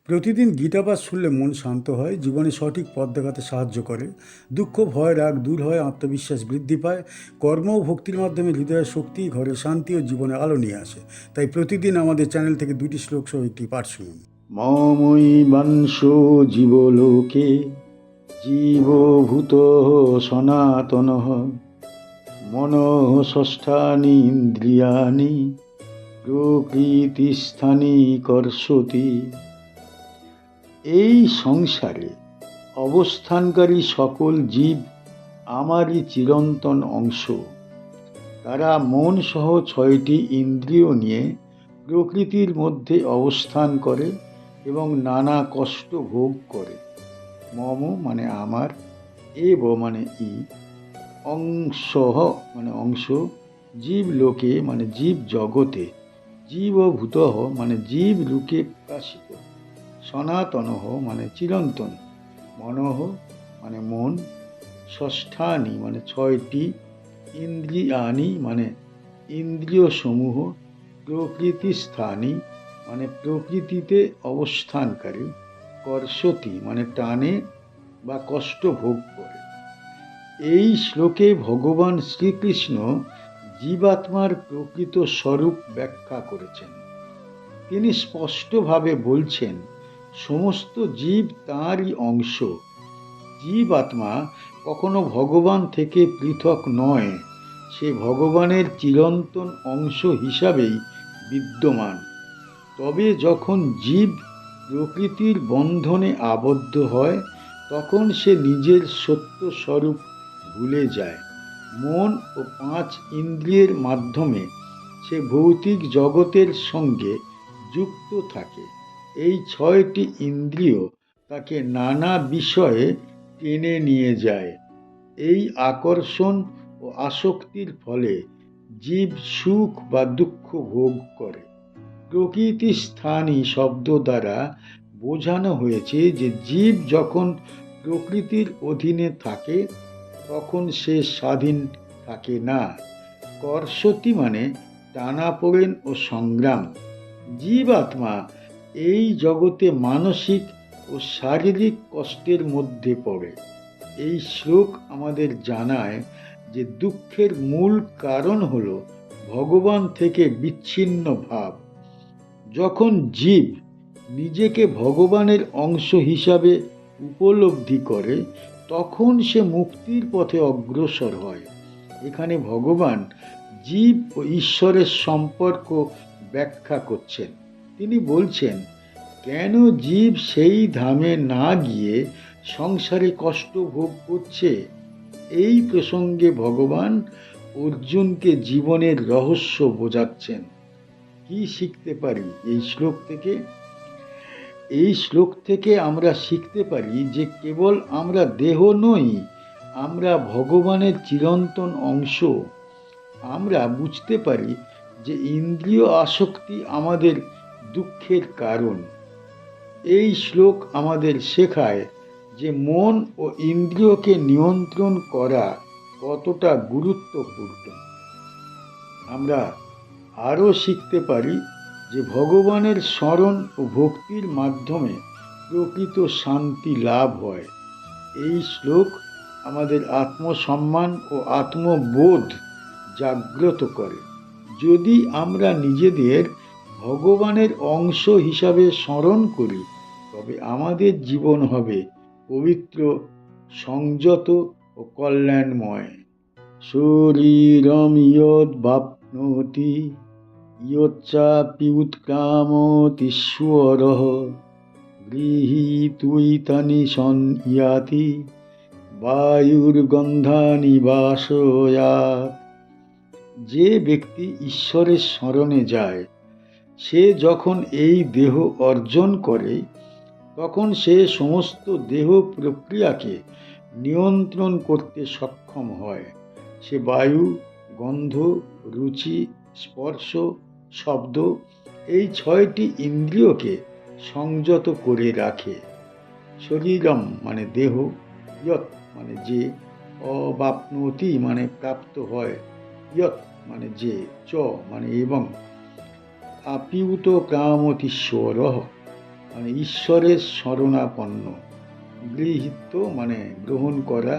প্রতিদিন গীতাপাঠ শুনলে মন শান্ত হয়, জীবনে সঠিক পথ দেখাতে সাহায্য করে। দুঃখ, ভয়, রাগ দূর হয়, আত্মবিশ্বাস বৃদ্ধি পায়। কর্ম ও ভক্তির মাধ্যমে হৃদয়ের শক্তি, ঘরে শান্তি ও জীবনে আলো নিয়ে আসে। তাই প্রতিদিন আমাদের চ্যানেল থেকে 2টি শ্লোক সহ একটি পাঠ শুনুন। মমৈবাংশো জীবলোকে জীবভূত সনাতনঃ মনঃ ষষ্ঠানি ইন্দ্রিয়াণি প্রকৃতিস্থানি কর্ষতি। এই সংসারে অবস্থানকারী সকল জীব আমারই চিরন্তন অংশ। তারা মন সহ 6টি ইন্দ্রিয় নিয়ে প্রকৃতির মধ্যে অবস্থান করে এবং নানা কষ্ট ভোগ করে। মম মানে আমার, এব মানে ই, অংশঃ মানে অংশ, জীব লোকে মানে জীব জগতে, জীবভূতঃ মানে জীব রূপে প্রকাশিত, সনাতনঃ মানে চিরন্তন, মনঃ মানে মন, ষষ্ঠানি মানে 6টি, ইন্দ্রিয়াণি মানে ইন্দ্রিয় সমূহ, প্রকৃতিস্থানি মানে প্রকৃতিতে অবস্থানকারী, কর্ষতি মানে টানে বা কষ্ট ভোগ করে। এই শ্লোকে ভগবান শ্রীকৃষ্ণ জীবাত্মার প্রকৃত স্বরূপ ব্যাখ্যা করেছেন। তিনি স্পষ্টভাবে বলছেন, সমস্ত জীব তাঁরই অংশ। জীবাত্মা কখনো ভগবান থেকে পৃথক নয়, সে ভগবানের চিরন্তন অংশ হিসাবেই বিদ্যমান। তবে যখন জীব প্রকৃতির বন্ধনে আবদ্ধ হয়, তখন সে নিজের সত্য স্বরূপ ভুলে যায়। মন ও 5 ইন্দ্রিয়ের মাধ্যমে সে ভৌতিক জগতের সঙ্গে যুক্ত থাকে। এই 6টি ইন্দ্রিয় তাকে নানা বিষয়ে টেনে নিয়ে যায়। এই আকর্ষণ ও আসক্তির ফলে জীব সুখ বা দুঃখ ভোগ করে। প্রকৃতিস্থানী শব্দ দ্বারা বোঝানো হয়েছে যে জীব যখন প্রকৃতির অধীনে থাকে তখন সে স্বাধীন থাকে না। কর্ষতি মানে টানাপোড়েন ও সংগ্রাম। জীবাত্মা এই জগতে মানসিক ও শারীরিক কষ্টের মধ্যে পড়ে। এই শ্লোক আমাদের জানায় যে দুঃখের মূল কারণ হল ভগবান থেকে বিচ্ছিন্ন ভাব। যখন জীব নিজেকে ভগবানের অংশ হিসাবে উপলব্ধি করে, তখন সে মুক্তির পথে অগ্রসর হয়। এখানে ভগবান জীব ও ঈশ্বরের সম্পর্ক ব্যাখ্যা করছেন। তিনি বলছেন, কেন জীব সেই ধামে না গিয়ে সংসারে কষ্ট ভোগ করছে। এই প্রসঙ্গে ভগবান অর্জুনকে জীবনের রহস্য বোঝাচ্ছেন। কি শিখতে পারি এই শ্লোক থেকে? এই শ্লোক থেকে আমরা শিখতে পারি যে কেবল আমরা দেহ নই, আমরা ভগবানের চিরন্তন অংশ। আমরা বুঝতে পারি যে ইন্দ্রিয় আসক্তি আমাদের দুঃখের কারণ। এই শ্লোক আমাদের শেখায় যে মন ও ইন্দ্রিয়কে নিয়ন্ত্রণ করা কতটা গুরুত্বপূর্ণ। আমরা আরও শিখতে পারি যে ভগবানের স্মরণ ও ভক্তির মাধ্যমে প্রকৃত শান্তি লাভ হয়। এই শ্লোক আমাদের আত্মসম্মান ও আত্মবোধ জাগ্রত করে। যদি আমরা নিজেদের ভগবানের অংশ হিসাবে স্মরণ করি, তবে আমাদের জীবন হবে পবিত্র, সংযত ও কল্যাণময়। শরীরম ইয়দ বাপ্নোতি ইয়চ্চাপি উৎক্রামতীশ্বরঃ গৃহীতুইতানি সংয়াতি বায়ুর্গন্ধানি বাসয়াৎ। যে ব্যক্তি ঈশ্বরের শরণে যায়, সে যখন এই দেহ অর্জন করে, তখন সে সমস্ত দেহ প্রক্রিয়াকে নিয়ন্ত্রণ করতে সক্ষম হয়। সে বায়ু, গন্ধ, রুচি, স্পর্শ, শব্দ এই 6টি ইন্দ্রিয়কে সংযত করে রাখে। শরীরম মানে দেহ, ইয়ৎ মানে যে, অবাপ্নোতি মানে প্রাপ্ত হয়, ইয়ৎ মানে যে, চ মানে এবং, আপিউত কামতীশ্বরঃ মানে ঈশ্বরের শরণাপন্ন, গৃহীত মানে গ্রহণ করা,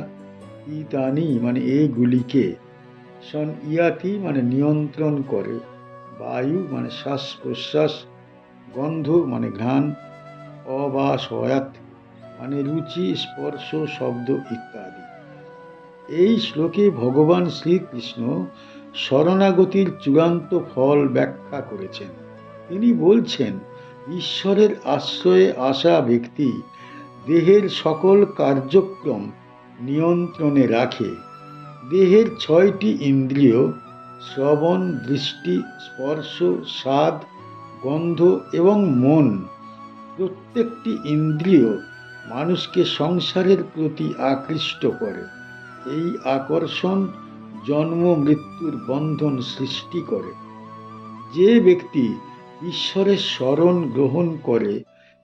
ইতানি মানে এগুলিকে, সন ইয়াতি মানে নিয়ন্ত্রণ করে, বায়ু মানে শ্বাস প্রশ্বাস, গন্ধ মানে ঘ্রাণ, অবাসয়াত মানে রুচি স্পর্শ শব্দ ইত্যাদি। এই শ্লোকে ভগবান শ্রীকৃষ্ণ শরণাগতির চূড়ান্ত ফল ব্যাখ্যা করেছেন। তিনি বলছেন, ঈশ্বরের আশ্রয়ে আসা ব্যক্তি দেহের সকল কার্যক্রম নিয়ন্ত্রণে রাখে। দেহের 6টি ইন্দ্রিয় শ্রবণ, দৃষ্টি, স্পর্শ, স্বাদ, গন্ধ এবং মন, প্রত্যেকটি ইন্দ্রিয় মানুষকে সংসারের প্রতি আকৃষ্ট করে। এই আকর্ষণ জন্ম মৃত্যুর বন্ধন সৃষ্টি করে। যে ব্যক্তি ঈশ্বরের শরণ গ্রহণ করে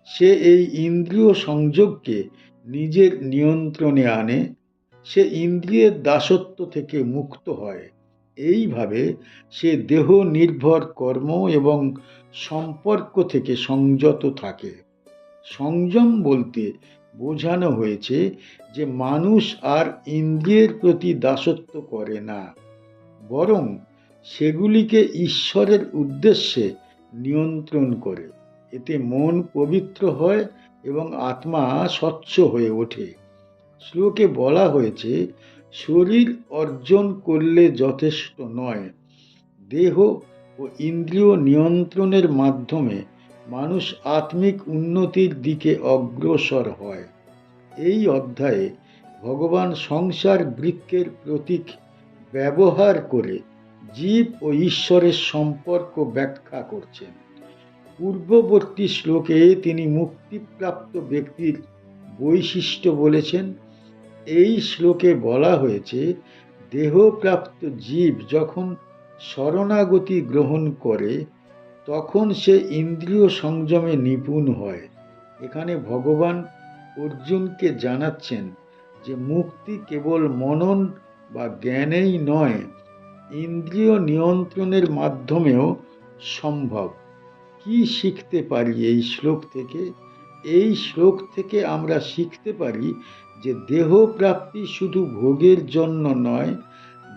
সে এই ইন্দ্রিয় সংযোগকে নিজের নিয়ন্ত্রণে আনে, সে ইন্দ্রিয়ের দাসত্ব থেকে মুক্ত হয়। এইভাবে সে দেহ নির্ভর কর্ম এবং সম্পর্ক থেকে সংযত থাকে। সংযম বলতে বোঝানো হয়েছে যে মানুষ আর ইন্দ্রিয়ের প্রতি দাসত্ব করে না, বরং সেগুলিকে ঈশ্বরের উদ্দেশ্যে নিয়ন্ত্রণ করে। এতে মন পবিত্র হয় এবং আত্মা স্বচ্ছ হয়ে ওঠে। শ্লোকে বলা হয়েছে, শরীর অর্জন করলে যথেষ্ট নয়, দেহ ও ইন্দ্রিয় নিয়ন্ত্রণের মাধ্যমে মানুষ আত্মিক উন্নতির দিকে অগ্রসর হয়। এই অধ্যায়ে ভগবান সংসার বৃক্ষের প্রতীক ব্যবহার করে জীব ও ঈশ্বরের সম্পর্ক ব্যাখ্যা করছেন। পূর্ববর্তী শ্লোকে তিনি মুক্তিপ্রাপ্ত ব্যক্তির বৈশিষ্ট্য বলেছেন। এই শ্লোকে বলা হয়েছে, দেহপ্রাপ্ত জীব যখন শরণাগতি গ্রহণ করে তখন সে ইন্দ্রিয় সংযমে নিপুণ হয়। এখানে ভগবান অর্জুনকে জানাচ্ছেন যে মুক্তি কেবল মনন বা জ্ঞানেই নয়, ইন্দ্রিয় নিয়ন্ত্রণের মাধ্যমেও সম্ভব। কি শিখতে পারি এই শ্লোক থেকে? এই শ্লোক থেকে আমরা শিখতে পারি যে দেহ প্রাপ্তি শুধু ভোগের জন্য নয়,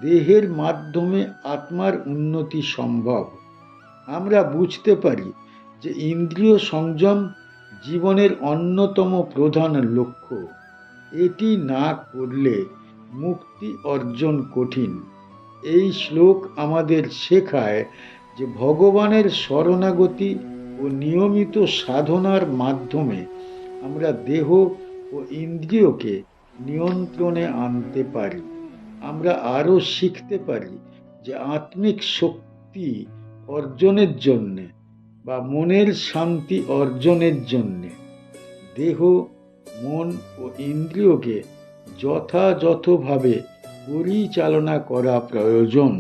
দেহের মাধ্যমে আত্মার উন্নতি সম্ভব। আমরা বুঝতে পারি যে ইন্দ্রিয় সংযম জীবনের অন্যতম প্রধান লক্ষ্য। এটি না করলে মুক্তি অর্জন কঠিন। এই শ্লোক আমাদের শেখায় যে ভগবানের শরণাগতি ও নিয়মিত সাধনার মাধ্যমে আমরা দেহ ও ইন্দ্রিয়কে নিয়ন্ত্রণে আনতে পারি। আমরা আরও শিখতে পারি যে আত্মিক শক্তি অর্জনের জন্যে বা মনের শান্তি অর্জনের জন্যে দেহ, মন ও ইন্দ্রিয়কে যথাযথভাবে পরিচালনা করা প্রয়োজন।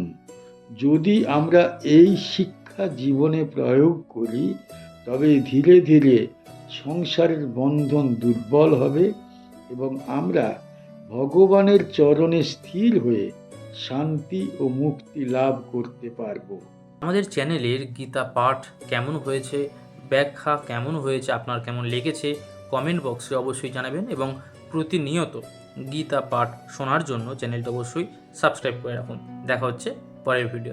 যদি আমরা এই শিক্ষা জীবনে প্রয়োগ করি তবে ধীরে ধীরে সংসারের বন্ধন দুর্বল হবে এবং আমরা ভগবানের চরণে স্থির হয়ে শান্তি ও মুক্তি লাভ করতে পারব। আমাদের চ্যানেলের গীতা পাঠ কেমন হয়েছে, ব্যাখ্যা কেমন হয়েছে, আপনার কেমন লেগেছে কমেন্ট বক্সে অবশ্যই জানাবেন এবং প্রতিনিয়ত গীতা পাঠ শোনার জন্য চ্যানেলটা অবশ্যই সাবস্ক্রাইব করে রাখুন। দেখা হচ্ছে পরের ভিডিও।